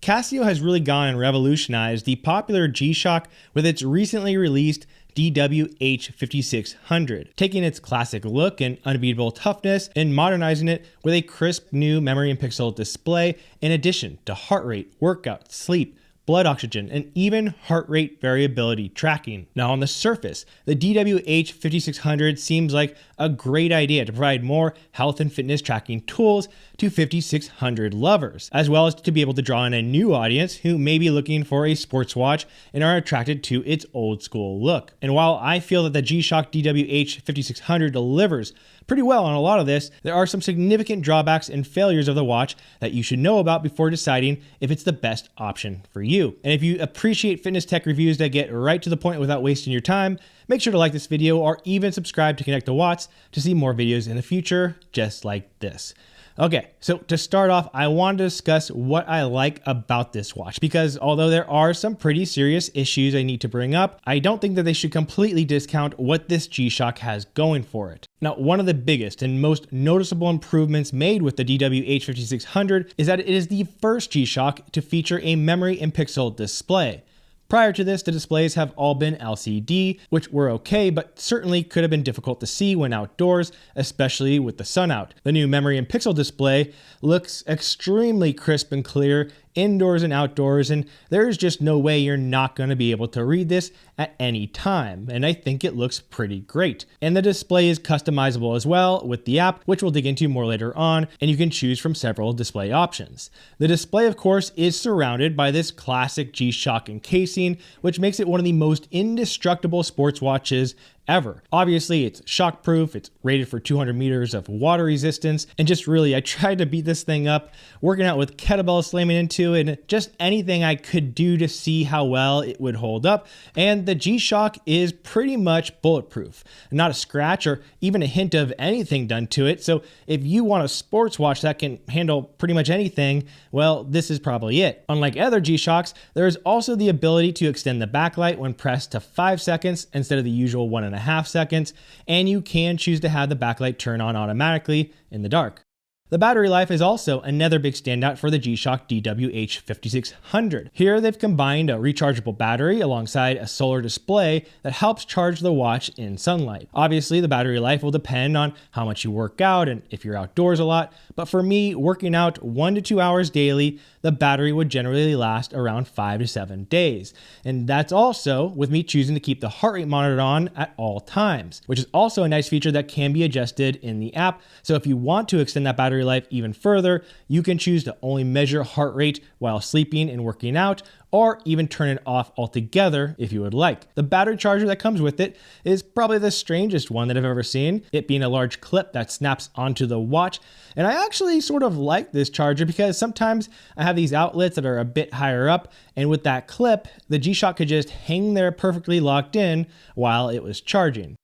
Casio has really gone and revolutionized the popular G-Shock with its recently released DW-H5600, taking its classic look and unbeatable toughness and modernizing it with a crisp new memory and pixel display in addition to heart rate, workout, sleep, blood oxygen, and even heart rate variability tracking. Now on the surface, the DW-H5600 seems like a great idea to provide more health and fitness tracking tools to 5600 lovers, as well as to be able to draw in a new audience who may be looking for a sports watch and are attracted to its old school look. And while I feel that the G-Shock DW-H5600 delivers pretty well on a lot of this, there are some significant drawbacks and failures of the watch that you should know about before deciding if it's the best option for you. And if you appreciate fitness tech reviews that get right to the point without wasting your time, make sure to like this video or even subscribe to Connect the Watts to see more videos in the future just like this. Okay, so to start off, I want to discuss what I like about this watch, because although there are some pretty serious issues I need to bring up, I don't think that they should completely discount what this G-Shock has going for it. Now, one of the biggest and most noticeable improvements made with the DW-H5600 is that it is the first G-Shock to feature a memory and pixel display. Prior to this, the displays have all been LCD, which were okay, but certainly could have been difficult to see when outdoors, especially with the sun out. The new memory and pixel display looks extremely crisp and clear indoors and outdoors, and there's just no way you're not going to be able to read this at any time, and I think it looks pretty great. And the display is customizable as well with the app, which we'll dig into more later on, and you can choose from several display options. The display, of course, is surrounded by this classic G-Shock encasing, which makes it one of the most indestructible sports watches ever. Obviously, it's shockproof, it's rated for 200 meters of water resistance, and just really, I tried to beat this thing up, working out with kettlebell slamming into it, and just anything I could do to see how well it would hold up, and the G-Shock is pretty much bulletproof. Not a scratch or even a hint of anything done to it, so if you want a sports watch that can handle pretty much anything, well, this is probably it. Unlike other G-Shocks, there is also the ability to extend the backlight when pressed to 5 seconds instead of the usual 1.5 seconds, and you can choose to have the backlight turn on automatically in the dark. The battery life is also another big standout for the G-Shock DW-H5600. Here they've combined a rechargeable battery alongside a solar display that helps charge the watch in sunlight. Obviously, the battery life will depend on how much you work out and if you're outdoors a lot, but for me, working out 1 to 2 hours daily, the battery would generally last around 5 to 7 days. And that's also with me choosing to keep the heart rate monitor on at all times, which is also a nice feature that can be adjusted in the app. So if you want to extend that battery life even further, you can choose to only measure heart rate while sleeping and working out, or even turn it off altogether if you would like. The battery charger that comes with it is probably the strangest one that I've ever seen, it being a large clip that snaps onto the watch. And I actually sort of like this charger because sometimes I have these outlets that are a bit higher up, and with that clip, the G-Shock could just hang there perfectly locked in while it was charging.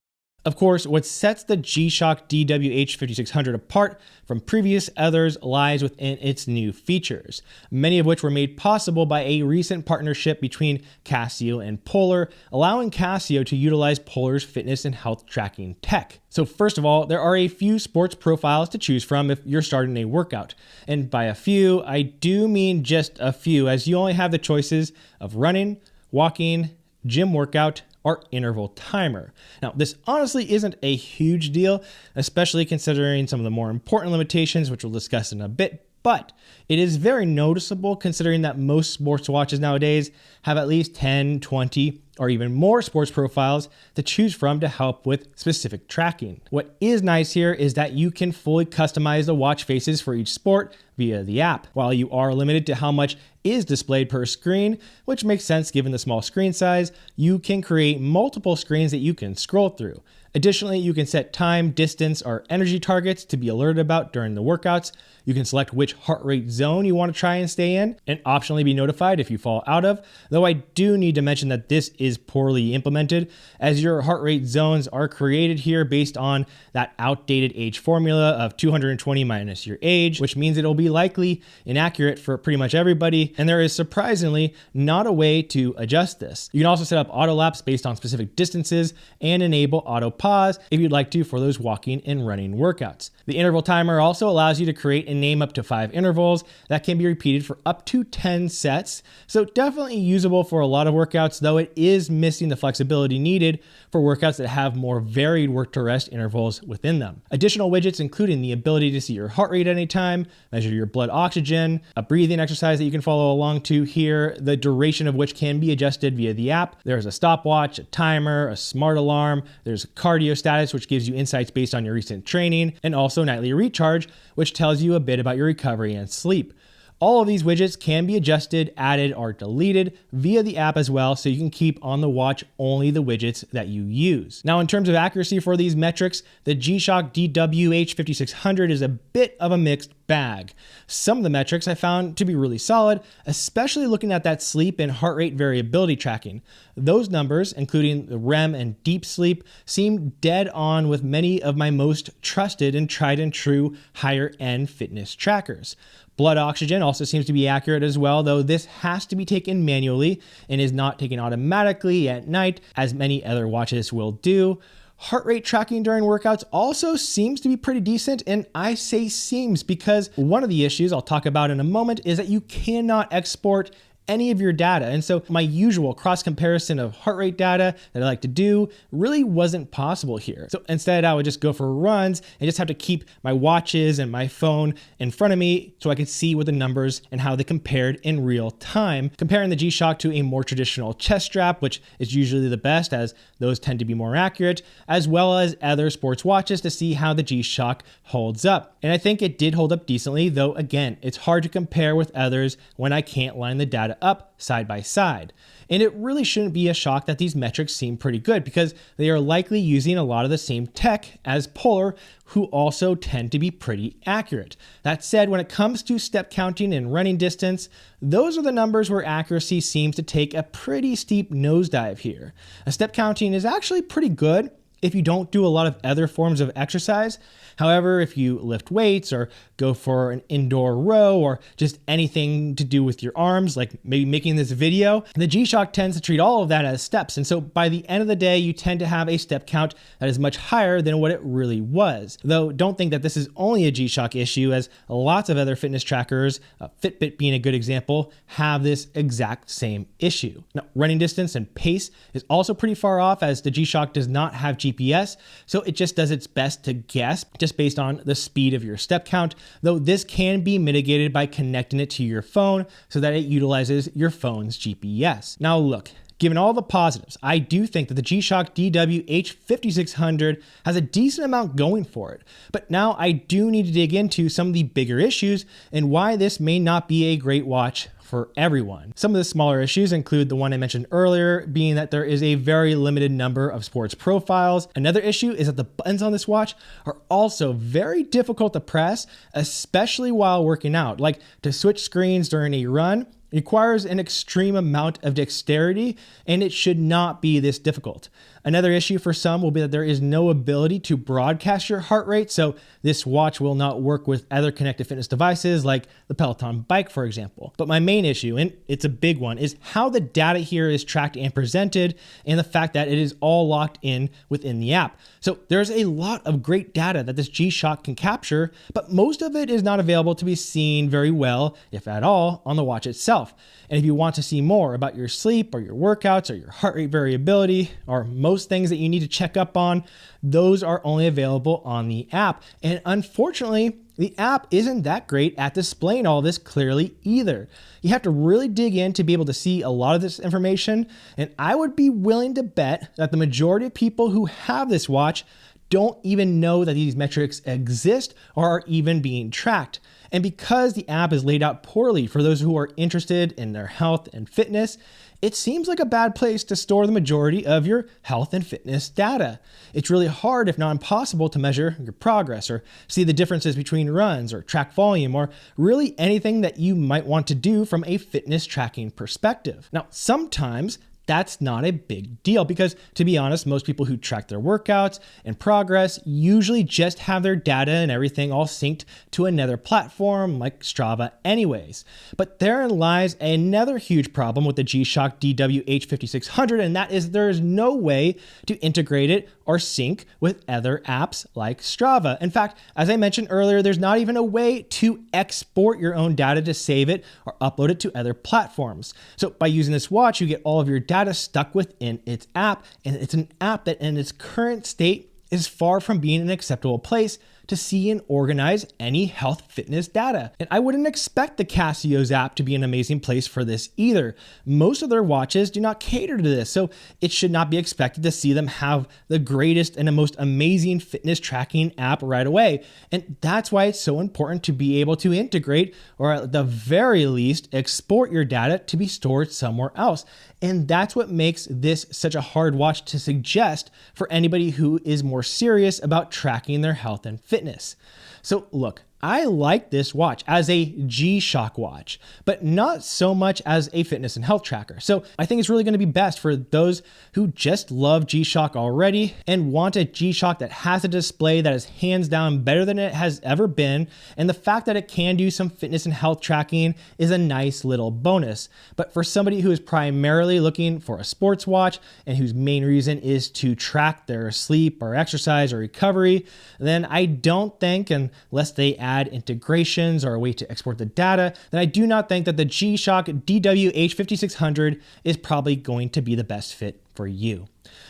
Of course, what sets the G-Shock DW-H5600 apart from previous others lies within its new features, many of which were made possible by a recent partnership between Casio and Polar, allowing Casio to utilize Polar's fitness and health tracking tech. So first of all, there are a few sports profiles to choose from if you're starting a workout. And by a few, I do mean just a few, as you only have the choices of running, walking, gym workout, or interval timer. Now, this honestly isn't a huge deal, especially considering some of the more important limitations, which we'll discuss in a bit, but it is very noticeable considering that most sports watches nowadays have at least 10, 20, or even more sports profiles to choose from to help with specific tracking. What is nice here is that you can fully customize the watch faces for each sport via the app, while you are limited to how much is displayed per screen, which makes sense given the small screen size. You can create multiple screens that you can scroll through. Additionally, you can set time, distance, or energy targets to be alerted about during the workouts. You can select which heart rate zone you want to try and stay in, and optionally be notified if you fall out of, though I do need to mention that this is poorly implemented, as your heart rate zones are created here based on that outdated age formula of 220 minus your age, which means it'll be likely inaccurate for pretty much everybody, and there is surprisingly not a way to adjust this. You can also set up auto laps based on specific distances and enable autopilot pause if you'd like to for those walking and running workouts. The interval timer also allows you to create and name up to 5 intervals that can be repeated for up to 10 sets. So definitely usable for a lot of workouts, though it is missing the flexibility needed for workouts that have more varied work to rest intervals within them. Additional widgets including the ability to see your heart rate at any time, measure your blood oxygen, a breathing exercise that you can follow along to here, the duration of which can be adjusted via the app. There's a stopwatch, a timer, a smart alarm, there's cardio status, which gives you insights based on your recent training, and also nightly recharge, which tells you a bit about your recovery and sleep. All of these widgets can be adjusted, added, or deleted via the app as well, so you can keep on the watch only the widgets that you use. Now, in terms of accuracy for these metrics, the G-Shock DW-H5600 is a bit of a mixed bag. Some of the metrics I found to be really solid, especially looking at that sleep and heart rate variability tracking. Those numbers, including the REM and deep sleep, seem dead on with many of my most trusted and tried and true higher end fitness trackers. Blood oxygen also seems to be accurate as well, though this has to be taken manually and is not taken automatically at night, as many other watches will do. Heart rate tracking during workouts also seems to be pretty decent, and I say seems because one of the issues I'll talk about in a moment is that you cannot export any of your data. And so my usual cross comparison of heart rate data that I like to do really wasn't possible here. So instead I would just go for runs and just have to keep my watches and my phone in front of me so I could see what the numbers and how they compared in real time, comparing the G-Shock to a more traditional chest strap, which is usually the best as those tend to be more accurate, as well as other sports watches to see how the G-Shock holds up. And I think it did hold up decently, though again, it's hard to compare with others when I can't line the data up side by side. And it really shouldn't be a shock that these metrics seem pretty good because they are likely using a lot of the same tech as Polar, who also tend to be pretty accurate. That said, when it comes to step counting and running distance, those are the numbers where accuracy seems to take a pretty steep nosedive here. A step counting is actually pretty good if you don't do a lot of other forms of exercise. However, if you lift weights or go for an indoor row or just anything to do with your arms, like maybe making this video, the G-Shock tends to treat all of that as steps. And so by the end of the day, you tend to have a step count that is much higher than what it really was. Though don't think that this is only a G-Shock issue, as lots of other fitness trackers, Fitbit being a good example, have this exact same issue. Now, running distance and pace is also pretty far off, as the G-Shock does not have GPS, so it just does its best to guess just based on the speed of your step count, though this can be mitigated by connecting it to your phone so that it utilizes your phone's GPS. Now look, given all the positives, I do think that the G-Shock DW-H5600 has a decent amount going for it. But now I do need to dig into some of the bigger issues and why this may not be a great watch for everyone. Some of the smaller issues include the one I mentioned earlier, being that there is a very limited number of sports profiles. Another issue is that the buttons on this watch are also very difficult to press, especially while working out. Like, to switch screens during a run requires an extreme amount of dexterity, and it should not be this difficult. Another issue for some will be that there is no ability to broadcast your heart rate, so this watch will not work with other connected fitness devices like the Peloton bike, for example. But my main issue, and it's a big one, is how the data here is tracked and presented, and the fact that it is all locked in within the app. So there's a lot of great data that this G-Shock can capture, but most of it is not available to be seen very well, if at all, on the watch itself. And if you want to see more about your sleep or your workouts or your heart rate variability or most things that you need to check up on, those are only available on the app. And unfortunately, the app isn't that great at displaying all this clearly either. You have to really dig in to be able to see a lot of this information. And I would be willing to bet that the majority of people who have this watch don't even know that these metrics exist or are even being tracked. And because the app is laid out poorly for those who are interested in their health and fitness, it seems like a bad place to store the majority of your health and fitness data. It's really hard, if not impossible, to measure your progress or see the differences between runs or track volume or really anything that you might want to do from a fitness tracking perspective. Now, sometimes that's not a big deal because, to be honest, most people who track their workouts and progress usually just have their data and everything all synced to another platform like Strava anyways. But therein lies another huge problem with the G-Shock DW-H5600, and that is there is no way to integrate it or sync with other apps like Strava. In fact, as I mentioned earlier, there's not even a way to export your own data to save it or upload it to other platforms. So by using this watch, you get all of your data stuck within its app, and it's an app that in its current state is far from being an acceptable place to see and organize any health fitness data. And I wouldn't expect the Casio's app to be an amazing place for this either. Most of their watches do not cater to this, so it should not be expected to see them have the greatest and the most amazing fitness tracking app right away. And that's why it's so important to be able to integrate, or at the very least, export your data to be stored somewhere else. And that's what makes this such a hard watch to suggest for anybody who is more serious about tracking their health and fitness. So look, I like this watch as a G-Shock watch, but not so much as a fitness and health tracker. So I think it's really going to be best for those who just love G-Shock already and want a G-Shock that has a display that is hands down better than it has ever been. And the fact that it can do some fitness and health tracking is a nice little bonus. But for somebody who is primarily looking for a sports watch and whose main reason is to track their sleep or exercise or recovery, then I don't think, unless they add integrations or a way to export the data, then I do not think that the G-Shock DW-H5600 is probably going to be the best fit for you.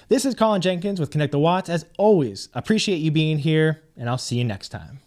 This is Colin Jenkins with Connect the Watts. As always, appreciate you being here, and I'll see you next time.